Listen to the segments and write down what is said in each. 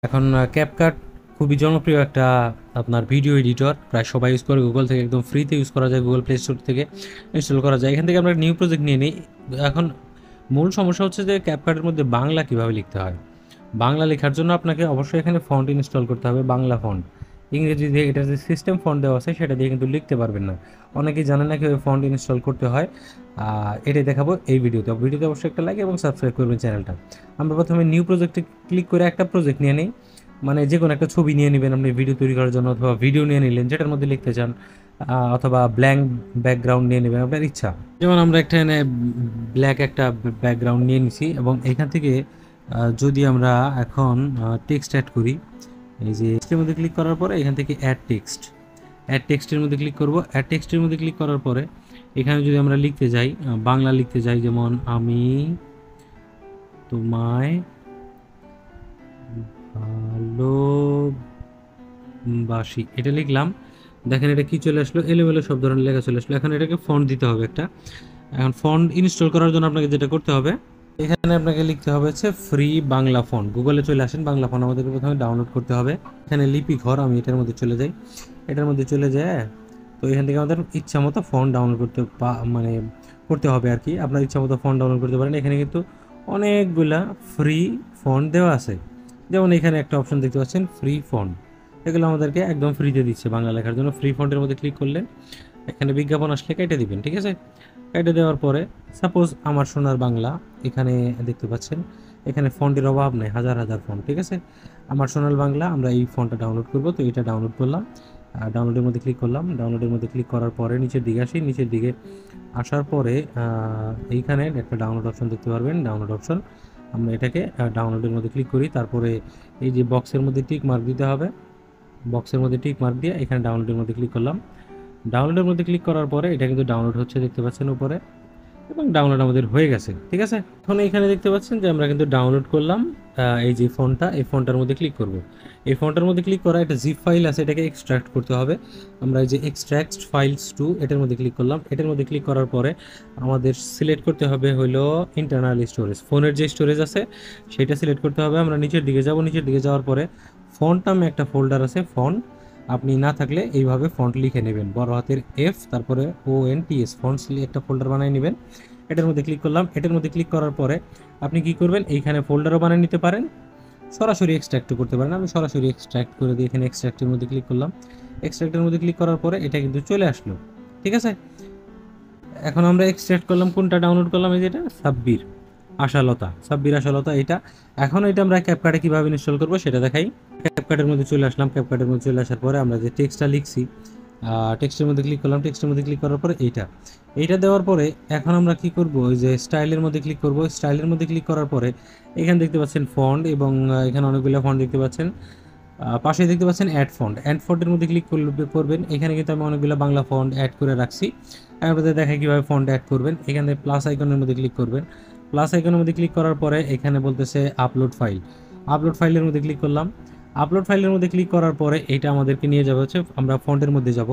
এখন ক্যাপকাট খুবই জনপ্রিয় একটা আপনার ভিডিও এডিটর, প্রায় সবাই ইউজ করে। গুগল থেকে একদম ফ্রিতে ইউজ করা যায়, গুগল প্লে স্টোর থেকে ইনস্টল করা যায়। এখান থেকে আমরা নিউ প্রজেক্ট নিয়ে নিই। এখন মূল সমস্যা হচ্ছে যে ক্যাপকাটের মধ্যে বাংলা কীভাবে লিখতে হয়। বাংলা লেখার জন্য আপনাকে অবশ্যই এখানে ফন্ট ইনস্টল করতে হবে, বাংলা ফন্ট। ইংরেজি দিয়ে এটা যে সিস্টেম ফন্ট দেওয়া আছে সেটা দিয়ে কিন্তু লিখতে পারবেন না। অনেকেই জানে না কীভাবে ফন্ট ইনস্টল করতে হয়, এটাই দেখাবো এই ভিডিওতে। অবশ্যই একটা লাইক এবং সাবস্ক্রাইব করবেন চ্যানেলটা। আমরা প্রথমে নিউ প্রজেক্টে ক্লিক করে একটা প্রজেক্ট নিয়ে নিই, মানে যে কোনো একটা ছবি নিয়ে নেবেন আপনি ভিডিও তৈরি করার জন্য, অথবা ভিডিও নিয়ে নিলেন যেটার মধ্যে লিখতে চান, অথবা ব্ল্যাঙ্ক ব্যাকগ্রাউন্ড নিয়ে নেবেন আপনার ইচ্ছা। যেমন আমরা একটা এনে ব্ল্যাক একটা ব্যাকগ্রাউন্ড নিয়ে নিছি, এবং এখান থেকে যদি আমরা এখন টেক্সট অ্যাড করি, এই যে টেক্সটের মধ্যে ক্লিক করার পরে এখান থেকে অ্যাড টেক্সটের মধ্যে ক্লিক করব। অ্যাড টেক্সটের মধ্যে ক্লিক করার পরে এখানে যদি আমরা লিখতে যাই, বাংলা লিখতে যাই, যেমন আমি তোমায় ভালোবাসি, এটা লিখলাম। দেখেন এটা কি চলে আসলো, এলোমেলো সব ধরনের লেখা চলে আসলো। এখন এটাকে ফন্ট দিতে হবে একটা। এখন ফন্ট ইনস্টল করার জন্য আপনাকে যেটা করতে হবে, এখানে আপনাকে লিখতে হবে হচ্ছে ফ্রি বাংলা ফন্ট। গুগলে চলে আসেন, বাংলা ফন্ট আমাদেরকে প্রথমে ডাউনলোড করতে হবে। এখানে লিপি ঘর, আমি এটার মধ্যে চলে যাই। এটার মধ্যে চলে যায়, তো এখান থেকে আমাদের ইচ্ছা মতো ফন্ট ডাউনলোড মানে করতে হবে আর কি। আপনার ইচ্ছা মতো ফন্ট ডাউনলোড করতে পারেন। এখানে কিন্তু অনেকগুলা ফ্রি ফন্ট দেওয়া আছে। যেমন এখানে একটা অপশন দেখতে পাচ্ছেন ফ্রি ফন্ট, এগুলো আমাদেরকে একদম ফ্রিতে দিচ্ছে বাংলা লেখার জন্য। ফ্রি ফন্টের মধ্যে ক্লিক করলে এখানে বিজ্ঞাপন আসলে কেটে দিবেন, ঠিক আছে। কেটে দেওয়ার পরে সাপোজ আমার সোনার বাংলা, এখানে দেখতে পাচ্ছেন এখানে ফন্টের অভাব নেই, হাজার হাজার ফন্ট, ঠিক আছে। আমার সোনার বাংলা, আমরা এই ফন্টটা ডাউনলোড করব, তো এটা ডাউনলোড করলাম। ডাউনলোডের মধ্যে ক্লিক করলাম। ডাউনলোডের মধ্যে ক্লিক করার পরে নিচের দিকে আসি। নিচের দিকে আসার পরে এইখানে একটা ডাউনলোড অপশন দেখতে পারবেন, ডাউনলোড অপশন। আমরা এটাকে ডাউনলোডের মধ্যে ক্লিক করি, তারপরে এই যে বক্সের মধ্যে টিক মার্ক দিতে হবে। বক্সের মধ্যে টিক মার্ক দিয়ে এখানে ডাউনলোডের মধ্যে ক্লিক করলাম। ডাউনলোডের মধ্যে ক্লিক করার পরে এটা কিন্তু ডাউনলোড হচ্ছে, দেখতে পাচ্ছেন উপরে, এবং ডাউনলোড আমাদের হয়ে গেছে, ঠিক আছে। এখন এখানে দেখতে পাচ্ছেন যে আমরা কিন্তু ডাউনলোড করলাম এই যে ফোনটা, এই ফোনটার মধ্যে ক্লিক করব। এই ফোনটার মধ্যে ক্লিক করা একটা জিপ ফাইল আছে, এটাকে এক্সট্রাক্ট করতে হবে। আমরা এই যে এক্সট্রাক্ট ফাইলস টু, এটার মধ্যে ক্লিক করলাম। এটার মধ্যে ক্লিক করার পরে আমাদের সিলেক্ট করতে হবে হলো ইন্টারনাল স্টোরেজ। ফোনের যে স্টোরেজ আছে সেটা সিলেক্ট করতে হবে। আমরা নিচের দিকে যাব, নিচের দিকে যাওয়ার পরে ফন্ট নামে একটা ফোল্ডার আছে, ফন্ট। আপনি না থাকলে এইভাবে ফন্ট লিখে নেবেন, বড় হাতের এফ তারপরে ONTS, ফন্টস একটা ফোল্ডার বানিয়ে নেবেন। এটার মধ্যে ক্লিক করলাম। এটার মধ্যে ক্লিক করার পরে আপনি কি করবেন, এইখানে ফোল্ডারও বানিয়ে নিতে পারেন, সরাসরি এক্সট্রাক্টও করতে পারেন। আমি সরাসরি এক্সট্রাক্ট করে দিয়ে এখানে এক্সট্রাক্টের মধ্যে ক্লিক করলাম। এক্সট্রাক্টের মধ্যে ক্লিক করার পরে এটা কিন্তু চলে আসলো, ঠিক আছে। এখন আমরা এক্সট্রাক্ট করলাম, কোনটা ডাউনলোড করলাম, এই যেটা সাব্বির আশালতা এটা। এখন এটা আমরা ক্যাপকাটে কীভাবে ইনস্টল করবো সেটা দেখাই। ক্যাপকাটের মধ্যে চলে আসলাম। ক্যাপকাটের মধ্যে চলে আসার পরে আমরা যে টেক্সটটা লিখছি, টেক্সটের মধ্যে ক্লিক করলাম। টেক্সটের মধ্যে ক্লিক করার পরে এইটা দেওয়ার পরে এখন আমরা কি করব, ওই যে স্টাইলের মধ্যে ক্লিক করব। স্টাইলের মধ্যে ক্লিক করার পরে এখানে দেখতে পাচ্ছেন ফন্ট, এবং এখানে অনেকগুলো ফন্ট দেখতে পাচ্ছেন। পাশে দেখতে পাচ্ছেন অ্যাড ফন্টের মধ্যে ক্লিক করবেন। এখানে কিন্তু আমি অনেকগুলো বাংলা ফন্ট অ্যাড করে রাখছি। আপনাদের দেখাই কীভাবে ফন্ট অ্যাড করবেন। এখানে প্লাস আইকনের মধ্যে ক্লিক করবেন। প্লাস আইকনের মধ্যে ক্লিক করার পরে এখানে বলতেছে আপলোড ফাইলের মধ্যে ক্লিক করলাম। আপলোড ফাইলের মধ্যে ক্লিক করার পরে এইটা আমাদেরকে নিয়ে যাবে হচ্ছে, আমরা ফন্টের মধ্যে যাব।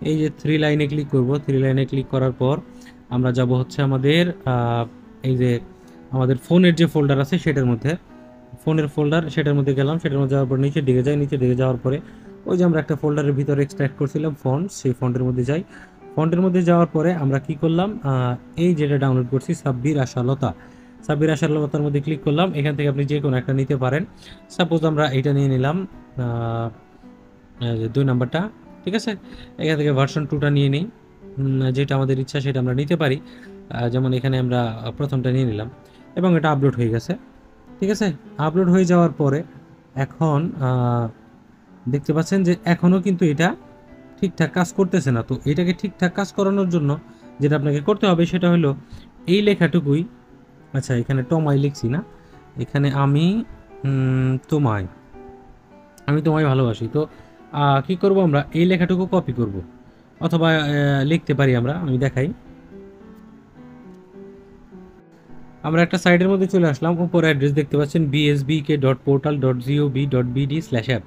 এই যে 3 লাইনে ক্লিক করব। 3 লাইনে ক্লিক করার পর আমরা যাব হচ্ছে আমাদের এই যে আমাদের ফোনের যে ফোল্ডার আছে সেটার মধ্যে, ফোনের ফোল্ডার সেটার মধ্যে গেলাম। সেটার মধ্যে যাওয়ার পর নিচের দিকে যাই। নিচের দিকে যাওয়ার পরে ওই যে আমরা একটা ফোল্ডারের ভিতরে এক্সট্রাক্ট করছিলাম ফন্ট, সেই ফন্টের মধ্যে যাই। ফন্টের মধ্যে যাওয়ার পরে আমরা কি করলাম, এই যেটা ডাউনলোড করছি সাব্বির আশালতার মধ্যে ক্লিক করলাম। এখান থেকে আপনি যে কোনো একটা নিতে পারেন। সাপোজ আমরা এটা নিয়ে নিলাম, 2 নাম্বারটা, ঠিক আছে। এখান থেকে ভার্সন 2টা নিয়ে নিই, যেটা আমাদের ইচ্ছা সেটা আমরা নিতে পারি। যেমন এখানে আমরা প্রথমটা নিয়ে নিলাম, এবং এটা আপলোড হয়ে গেছে, ঠিক আছে। আপলোড হয়ে যাওয়ার পরে এখন দেখতে পাচ্ছেন যে এখনও কিন্তু এটা ঠিকঠাক কাজ করতেছে না। তো এটাকে ঠিকঠাক কাজ করানোর জন্য যেটা আপনাকে করতে হবে সেটা হলো এই লেখাটুকুই, আচ্ছা এখানে তোমায় লিখছি না, এখানে আমি তোমায় ভালোবাসি। তো কি করব, আমরা এই লেখাটুকু কপি করব, অথবা লিখতে পারি আমি দেখাই। আমরা একটা সাইটের মধ্যে চলে আসলাম। উপরে অ্যাড্রেস দেখতে পাচ্ছেন bsbk.portal.gov.bd/app।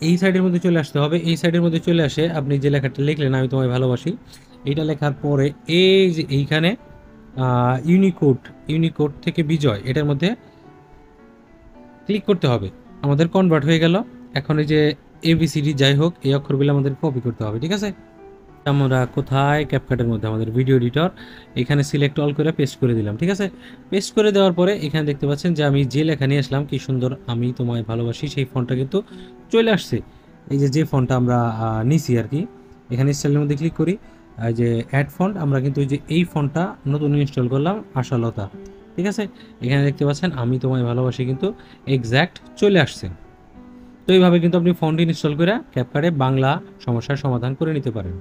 এই সাইটের মধ্যে চলে আসতে হবে। এই সাইটের মধ্যে চলে আসে আপনি যে লেখাটা লিখলেন আমি তোমায় ভালোবাসি, এইটা লেখার পরে এই যে এইখানে ইউনিকোড থেকে বিজয়, এটার মধ্যে ক্লিক করতে হবে। আমাদের কনভার্ট হয়ে গেল। এখন এই যে এবিসিডি যাই হোক এই অক্ষরগুলো আমাদের কপি করতে হবে, ঠিক আছে। আমরা কোথায় ক্যাপকাটের মধ্যে আমাদের ভিডিও এডিটর, এখানে সিলেক্ট অল করে পেস্ট করে দিলাম, ঠিক আছে। পেস্ট করে দেওয়ার পরে এখানে দেখতে পাচ্ছেন যে আমি যে লেখা নিয়ে আসলাম কি সুন্দর আমি তোমায় ভালোবাসি, সেই ফন্টটা কিন্তু চলে আসছে। এই যে যে ফন্টটা আমরা নিছি আর কি, এখানে স্টাইলের মধ্যে ক্লিক করি, যে অ্যাড ফন্ট, আমরা কিন্তু এই যে এই ফন্টটা নতুন ইনস্টল করলাম আশালতা, ঠিক আছে। এখানে দেখতে পাচ্ছেন আমি তোমায় ভালোবাসি কিন্তু এক্স্যাক্ট চলে আসছে। তো এইভাবে কিন্তু আপনি ফন্ট ইনস্টল করে ক্যাপকাটে বাংলা সমস্যার সমাধান করে নিতে পারেন।